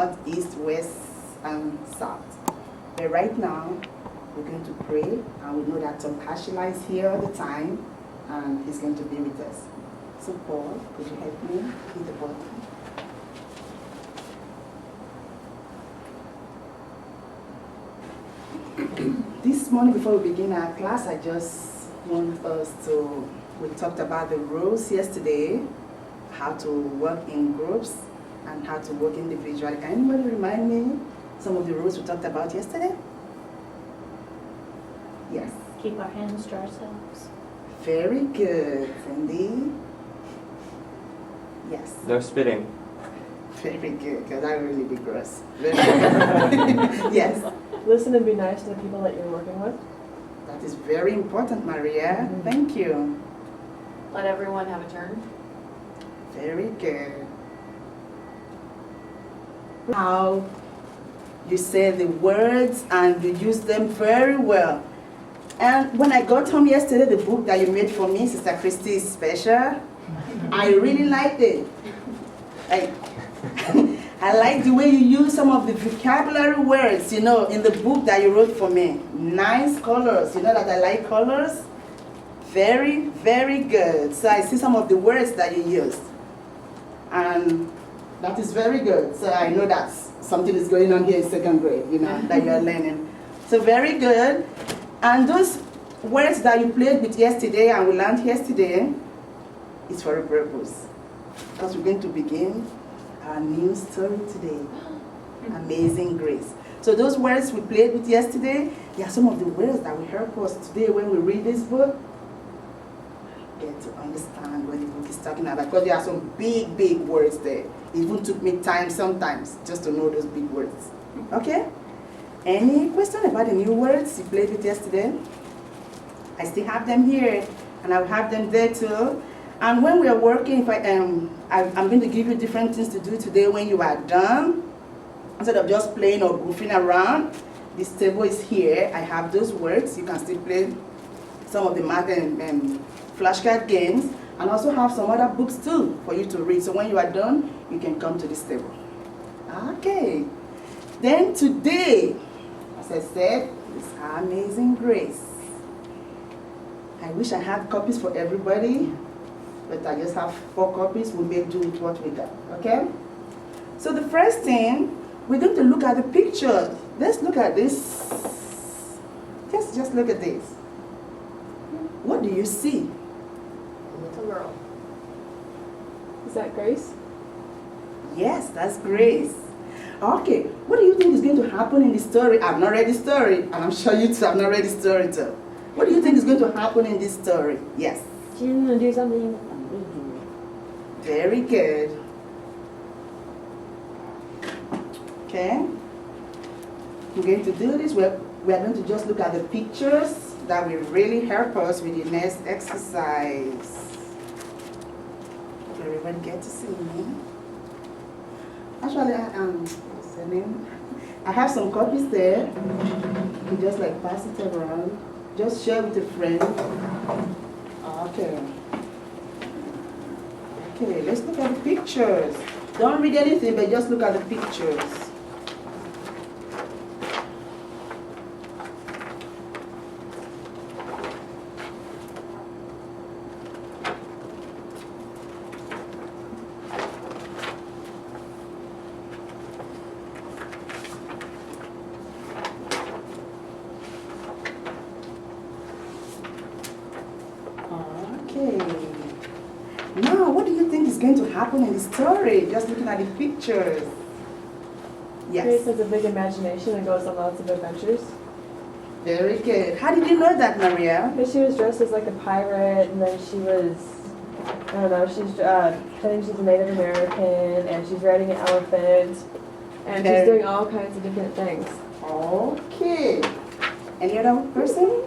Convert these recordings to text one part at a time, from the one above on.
north, east, west, and south. But right now, we're going to pray, and we know that Tom Hashila is here all the time, and he's going to be with us. So Paul, could you help me hit the button? This morning before we begin our class, I just want us to, we talked about the rules yesterday, how to work in groups and how to work individually. Can anybody remind me some of the rules we talked about yesterday? Yes. Keep our hands to ourselves. Very good, Cindy. Yes. No spitting. Very good, because that would really be gross. Very good. Yes. Listen and be nice to the people that you're working with. That is very important, Maria. Thank you. Let everyone have a turn. Very good. How you say the words and you use them very well. And when I got home yesterday, the book that you made for me, Sister Christie, is special. I really liked it. I like the way you use some of the vocabulary words, in the book that you wrote for me. Nice colors. You know that I like colors? Very, very good. So I see some of the words that you used. And that is very good. So I know that something is going on here in second grade, that you're learning. So very good. And those words that you played with yesterday and we learned yesterday is for a purpose. Because we're going to begin our new story today, Amazing Grace. So those words we played with yesterday, they are some of the words that will help us today when we read this book, get to understand what the book is talking about. Because there are some big, big words there. It even took me time sometimes just to know those big words. Okay? Any question about the new words you played with yesterday? I still have them here, and I'll have them there too. And when we are working, I'm going to give you different things to do today when you are done. Instead of just playing or goofing around, this table is here. I have those words. You can still play some of the math and flashcard games, and also have some other books too for you to read. So when you are done, you can come to this table. Okay. Then today, as I said, is Amazing Grace. I wish I had copies for everybody, but I just have 4 copies. We'll make do with what we got, okay? So the first thing, we're going to look at the picture. Let's look at this. Just look at this. What do you see? A little girl. Is that Grace? Yes, that's Grace. Okay, what do you think is going to happen in the story? I've not read the story, and I'm sure you two have not read the story too. What do you think is going to happen in this story? Yes. She's gonna do something. Very good. Okay. We're going to do this. We're going to just look at the pictures that will really help us with the next exercise. Everybody get to see me. Actually, I have some copies there. You just pass it around. Just share with a friend. Okay. Okay, let's look at the pictures. Don't read anything, but just look at the pictures. Now, what do you think is going to happen in the story? Just looking at the pictures. Yes. Grace has a big imagination and goes on lots of adventures. Very good. How did you know that, Maria? Because she was dressed as like a pirate, and then she was, I don't know, she's pretending she's a Native American, and she's riding an elephant, and she's doing all kinds of different things. Okay. Any other person?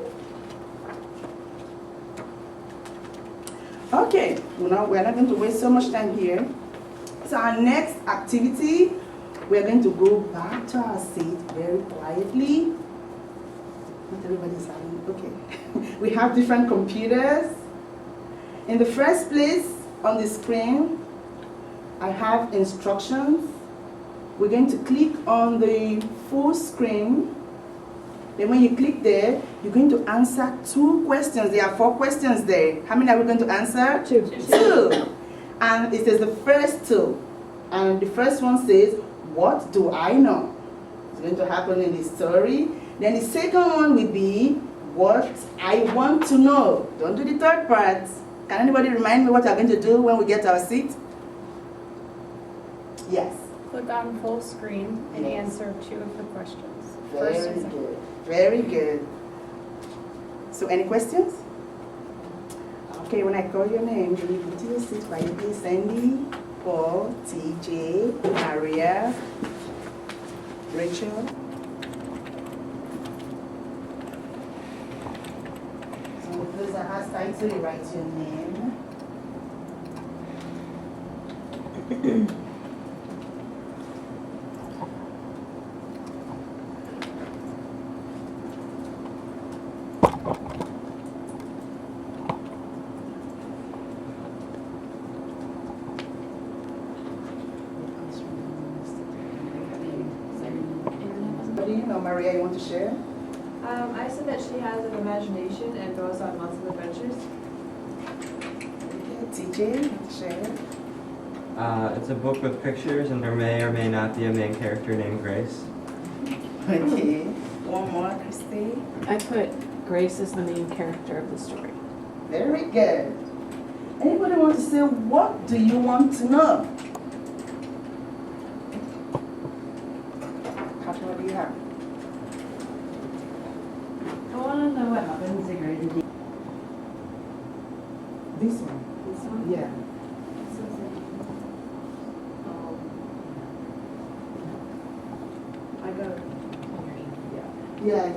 Okay, now we're not going to waste so much time here. So our next activity, we're going to go back to our seat very quietly. Not everybody's having, okay. We have different computers. In the first place, on the screen, I have instructions we're going to click on the full screen. Then when you click there, you're going to answer 2 questions. There are 4 questions there. How many are we going to answer? 2. 2. And it says the first 2. And the first one says, what do I know? It's going to happen in the story. Then the second one will be, what I want to know. Don't do the third part. Can anybody remind me what we're going to do when we get our seat? Yes. Click on full screen and Yes. answer 2 of the questions. Very First and second. good. Very good. So any questions? Okay, when I call your name, you need to your seat quietly. Sandy, Paul, TJ, Maria, Rachel. So those are has time to write your name. What do you know, Maria, you want to share? I said that she has an imagination and goes on lots of adventures. Okay, TJ, you want to share? It's a book with pictures, and there may or may not be a main character named Grace. Okay, one more, Christie. I put Grace as the main character of the story. Very good. Anybody want to say, what do you want to know? Kasha, what do you have? I want to know what happens to Grace. This one. This one? Yeah. I got Yes.